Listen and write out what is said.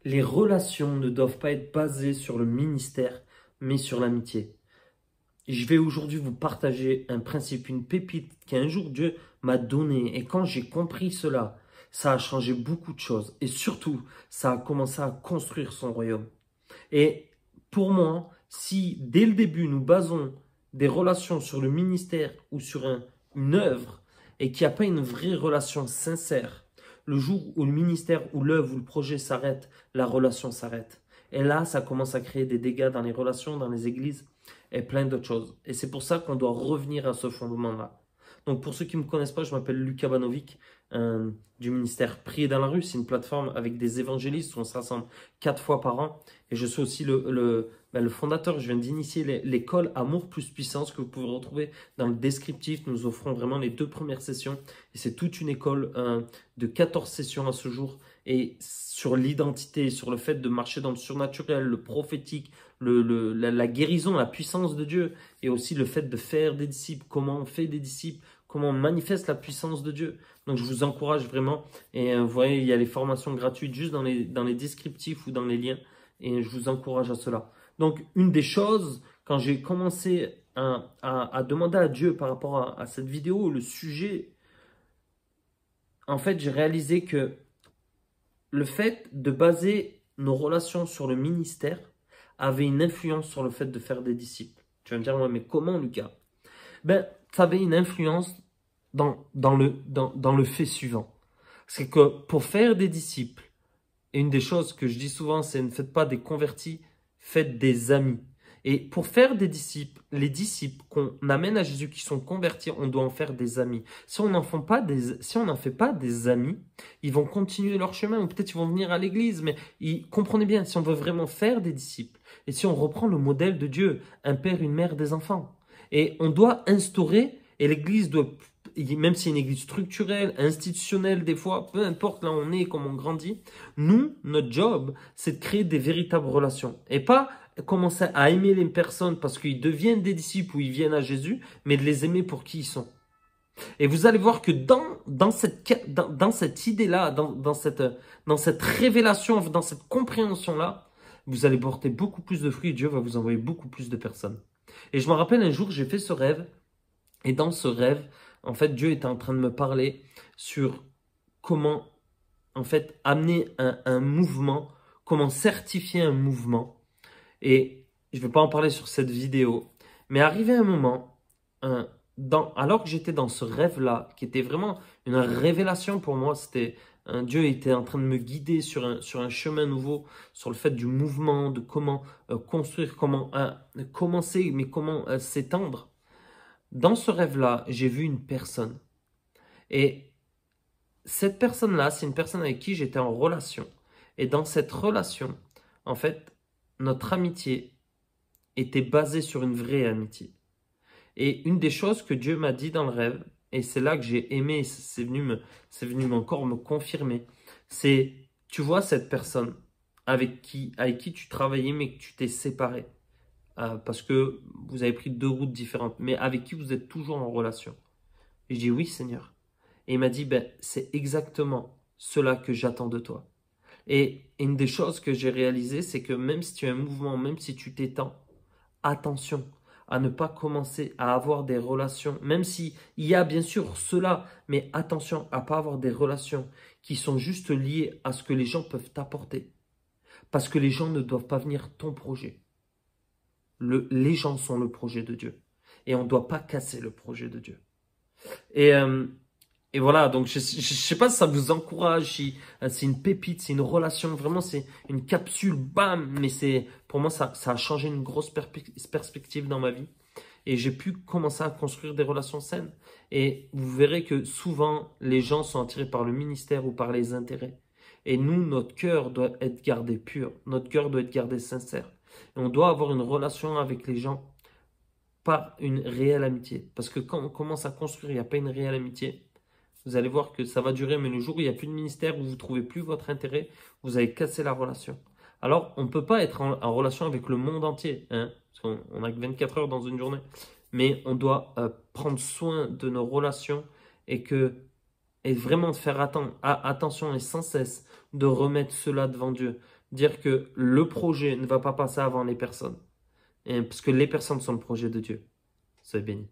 Les relations ne doivent pas être basées sur le ministère, mais sur l'amitié. Je vais aujourd'hui vous partager un principe, une pépite qu'un jour Dieu m'a donné. Et quand j'ai compris cela, ça a changé beaucoup de choses. Et surtout, ça a commencé à construire son royaume. Et pour moi, si dès le début, nous basons des relations sur le ministère ou sur une œuvre et qu'il n'y a pas une vraie relation sincère, le jour où le ministère ou l'œuvre ou le projet s'arrête, la relation s'arrête. Et là, ça commence à créer des dégâts dans les relations, dans les églises et plein d'autres choses. Et c'est pour ça qu'on doit revenir à ce fondement-là. Donc pour ceux qui ne me connaissent pas, je m'appelle Lucas Banovic, du ministère Prier dans la rue. C'est une plateforme avec des évangélistes où on se rassemble 4 fois par an. Et je suis aussi le fondateur. Je viens d'initier l'école Amour plus Puissance que vous pouvez retrouver dans le descriptif. Nous offrons vraiment les 2 premières sessions. Et c'est toute une école de 14 sessions à ce jour. Et sur l'identité, sur le fait de marcher dans le surnaturel, le prophétique, la guérison, la puissance de Dieu. Et aussi le fait de faire des disciples. Comment on fait des disciples. Comment on manifeste la puissance de Dieu. Donc je vous encourage vraiment. Et vous voyez, il y a les formations gratuites juste dans les descriptifs ou dans les liens. Et je vous encourage à cela. Donc une des choses, quand j'ai commencé à demander à Dieu par rapport à cette vidéo, le sujet, en fait j'ai réalisé que le fait de baser nos relations sur le ministère avait une influence sur le fait de faire des disciples. Tu vas me dire, ouais, mais comment, Lucas? Ben, ça avait une influence dans le fait suivant. C'est que pour faire des disciples, et une des choses que je dis souvent, c'est ne faites pas des convertis, faites des amis. Et pour faire des disciples, les disciples qu'on amène à Jésus qui sont convertis, on doit en faire des amis. Si on n'en fait pas des amis, ils vont continuer leur chemin, ou peut-être ils vont venir à l'église, mais comprenez bien, si on veut vraiment faire des disciples, et si on reprend le modèle de Dieu, un père, une mère, des enfants, et on doit instaurer, et l'église doit, même si c'est une église structurelle, institutionnelle des fois, peu importe là où on est, comment on grandit, nous, notre job, c'est de créer des véritables relations. Et pas commencer à aimer les personnes parce qu'ils deviennent des disciples ou ils viennent à Jésus, mais de les aimer pour qui ils sont. Et vous allez voir que dans cette idée-là, dans cette révélation, dans cette compréhension-là, vous allez porter beaucoup plus de fruits et Dieu va vous envoyer beaucoup plus de personnes. Et je me rappelle un jour, j'ai fait ce rêve. Et dans ce rêve, en fait, Dieu était en train de me parler sur comment, en fait, amener un mouvement, comment certifier un mouvement. Et je ne vais pas en parler sur cette vidéo, mais arrivé un moment, alors que j'étais dans ce rêve-là, qui était vraiment une révélation pour moi, Dieu était en train de me guider sur un chemin nouveau, sur le fait du mouvement, de comment construire, comment commencer, mais comment s'étendre. Dans ce rêve-là, j'ai vu une personne. Et cette personne-là, c'est une personne avec qui j'étais en relation. Et dans cette relation, en fait, notre amitié était basée sur une vraie amitié. Et une des choses que Dieu m'a dit dans le rêve, et c'est là que j'ai aimé, c'est venu encore me confirmer, c'est, tu vois cette personne avec qui tu travaillais mais que tu t'es séparé. Parce que vous avez pris 2 routes différentes, mais avec qui vous êtes toujours en relation. Et je dis oui, Seigneur. Et il m'a dit, ben, c'est exactement cela que j'attends de toi. Et une des choses que j'ai réalisées, c'est que même si tu as un mouvement, même si tu t'étends, attention à ne pas commencer à avoir des relations, même s'il y a bien sûr cela, mais attention à ne pas avoir des relations qui sont juste liées à ce que les gens peuvent t'apporter. Parce que les gens ne doivent pas venir ton projet. Les gens sont le projet de Dieu. Et on ne doit pas casser le projet de Dieu. Et voilà, donc je ne sais pas si ça vous encourage, si c'est une pépite, c'est une relation, vraiment c'est une capsule, bam, mais pour moi ça a changé une grosse perspective dans ma vie. Et j'ai pu commencer à construire des relations saines. Et vous verrez que souvent les gens sont attirés par le ministère ou par les intérêts. Et nous, notre cœur doit être gardé pur, notre cœur doit être gardé sincère. Et on doit avoir une relation avec les gens par une réelle amitié. Parce que quand on commence à construire, il n'y a pas une réelle amitié, vous allez voir que ça va durer, mais le jour où il n'y a plus de ministère, où vous ne trouvez plus votre intérêt, vous allez casser la relation. Alors, on ne peut pas être en relation avec le monde entier, hein, parce qu'on n'a que 24 heures dans une journée. Mais on doit prendre soin de nos relations et vraiment faire attention et sans cesse de remettre cela devant Dieu. dire que le projet ne va pas passer avant les personnes. Parce que les personnes sont le projet de Dieu. Soyez bénis.